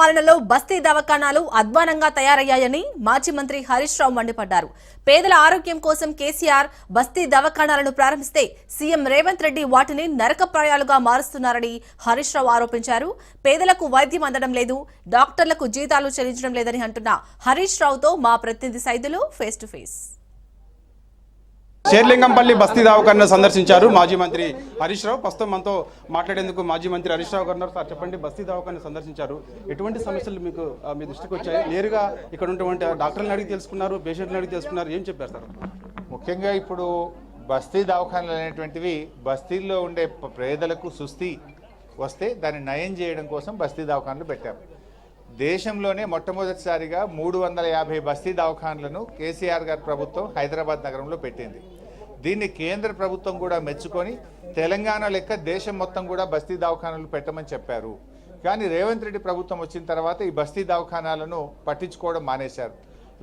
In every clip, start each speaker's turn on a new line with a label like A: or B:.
A: పాలనలో బస్తీ దవాఖానాలు అధ్వానంగా తయారయ్యాయని మాజీ మంత్రి హరీష్ రావు మండిపడ్డారు. పేదల ఆరోగ్యం కోసం కేసీఆర్ బస్తీ దవాఖానాలను ప్రారంభిస్తే సీఎం రేవంత్ రెడ్డి వాటిని నరకప్రాయాలుగా మారుస్తున్నారని హరీష్ రావు ఆరోపించారు. పేదలకు వైద్యం అందడం లేదు, డాక్టర్లకు జీతాలు చెల్లించడం లేదని అంటున్న హరీష్ రావుతో మా ప్రతినిధి Saidulu face to face.
B: Serilingampally బస్తీ దవాఖానా సందర్శించారు మాజీ మంత్రి హరీష్ రావు. ప్రస్తుతం మనతో మాట్లాడేందుకు మాజీ మంత్రి హరీష్ రావు గారు. సార్ చెప్పండి, బస్తీ దవాఖానా సందర్శించారు, ఎటువంటి సమస్యలు మీకు మీ దృష్టికి వచ్చాయి? నేరుగా ఇక్కడ ఉన్నటువంటి డాక్టర్లను అడిగి తెలుసుకున్నారు, పేషెంట్లను అడిగి తెలుసుకున్నారు, ఏం చెప్పారు సార్?
C: ముఖ్యంగా ఇప్పుడు బస్తీ దవాఖానాలు అనేటువంటివి బస్తీల్లో ఉండే పేదలకు సుస్థి వస్తే దాన్ని నయం చేయడం కోసం బస్తీ దవాఖానాలు పెట్టారు. దేశంలోనే మొట్టమొదటిసారిగా 350 బస్తీ దవాఖానాలను కేసీఆర్ గారి ప్రభుత్వం హైదరాబాద్ నగరంలో పెట్టింది. దీన్ని కేంద్ర ప్రభుత్వం కూడా మెచ్చుకొని తెలంగాణ లెక్క దేశం మొత్తం కూడా బస్తీ దవాఖానాలు పెట్టమని చెప్పారు. కానీ రేవంత్ రెడ్డి ప్రభుత్వం వచ్చిన తర్వాత ఈ బస్తీ దవాఖానాలను పట్టించుకోవడం మానేశారు.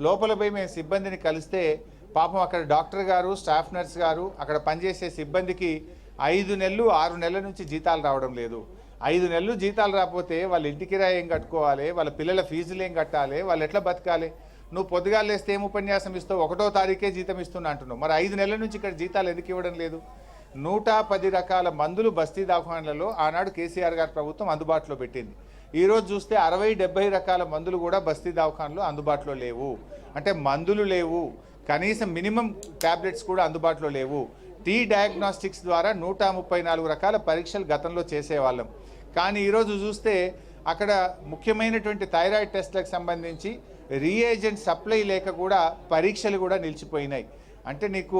C: లోపల పోయి మేము సిబ్బందిని కలిస్తే పాపం అక్కడ డాక్టర్ గారు, స్టాఫ్ నర్స్ గారు, అక్కడ పనిచేసే సిబ్బందికి 5 నెలలు 6 నెలల నుంచి జీతాలు రావడం లేదు. 5 నెలలు జీతాలు రాకపోతే వాళ్ళ ఇంటి కిరాయి ఏం కట్టుకోవాలి, వాళ్ళ పిల్లల ఫీజులు ఏం కట్టాలి, వాళ్ళు ఎట్లా బతకాలి? నువ్వు పొద్దుగాలు లేస్తే ఏం ఉపన్యాసం ఇస్తావు, 1వ తారీఖే జీతం ఇస్తున్నా అంటున్నావు. మరి 5 నెలల నుంచి ఇక్కడ జీతాలు ఎందుకు ఇవ్వడం లేదు? 110 రకాల మందులు బస్తీ దవాఖానాలలో ఆనాడు కేసీఆర్ గారి ప్రభుత్వం అందుబాటులో పెట్టింది. ఈరోజు చూస్తే 60-70 రకాల మందులు కూడా బస్తీ దవాఖానలో అందుబాటులో లేవు. అంటే మందులు లేవు, కనీసం మినిమం ట్యాబ్లెట్స్ కూడా అందుబాటులో లేవు. డయాగ్నోస్టిక్స్ ద్వారా 134 రకాల పరీక్షలు గతంలో చేసేవాళ్ళం. కానీ ఈరోజు చూస్తే అక్కడ ముఖ్యమైనటువంటి థైరాయిడ్ టెస్ట్లకు సంబంధించి రీఏజెంట్ సప్లై లేక కూడా పరీక్షలు కూడా నిలిచిపోయినాయి. అంటే నీకు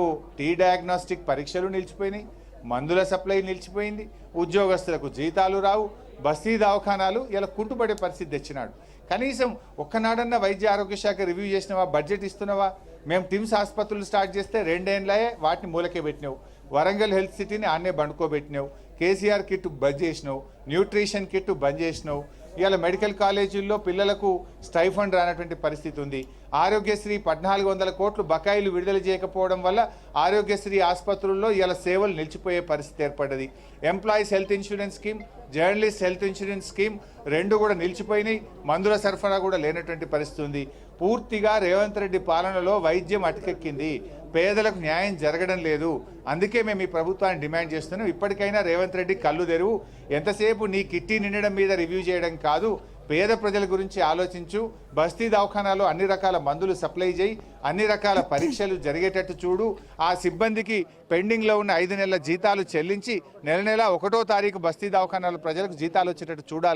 C: డయాగ్నోస్టిక్ పరీక్షలు నిలిచిపోయినాయి, మందుల సప్లై నిలిచిపోయింది, ఉద్యోగస్తులకు జీతాలు రావు, బస్తీ దవాఖానాలు ఇలా కుంటుపడే పరిస్థితి తెచ్చినాడు. కనీసం ఒక్కనాడన్నా వైద్య ఆరోగ్య శాఖ రివ్యూ చేసినవా, బడ్జెట్ ఇస్తున్నవా? మేము టిమ్స్ ఆసుపత్రులు స్టార్ట్ చేస్తే 2 ఏళ్ళే వాటిని మూలకే పెట్టినావు. వరంగల్ హెల్త్ సిటీని ఆన్నే బండుకోబెట్టినావు. కేసీఆర్ కిట్ బంద్ చేసినావు, న్యూట్రిషన్ కిట్ బంద్ చేసినావు. ఇవాళ మెడికల్ కాలేజీల్లో పిల్లలకు స్టైఫండ్ రానటువంటి పరిస్థితి ఉంది. ఆరోగ్యశ్రీ 1400 కోట్లు బకాయిలు విడుదల చేయకపోవడం వల్ల ఆరోగ్యశ్రీ ఆసుపత్రుల్లో ఇవాళ సేవలు నిలిచిపోయే పరిస్థితి ఏర్పడ్డది. Employees health insurance scheme, journalist health insurance scheme 2 కూడా నిలిచిపోయినాయి. మందుల సరఫరా కూడా లేనటువంటి పరిస్థితి ఉంది. పూర్తిగా రేవంత్ రెడ్డి పాలనలో వైద్యం అటకెక్కింది, పేదలకు న్యాయం జరగడం లేదు. అందుకే మేము ఈ ప్రభుత్వాన్ని డిమాండ్ చేస్తున్నాం, ఇప్పటికైనా రేవంత్ రెడ్డి కళ్ళు తెరువు. ఎంతసేపు నీ కిట్టి నిండడం మీద రివ్యూ చేయడం కాదు, పేద ప్రజల గురించి ఆలోచించు. బస్తీ దవాఖానాలో అన్ని రకాల మందులు సప్లై చేయి, అన్ని రకాల పరీక్షలు జరిగేటట్టు చూడు. ఆ సిబ్బందికి పెండింగ్లో ఉన్న 5 నెలల జీతాలు చెల్లించి నెల 1వ తారీఖు బస్తీ దవాఖానాల ప్రజలకు జీతాలు వచ్చేటట్టు చూడాలి.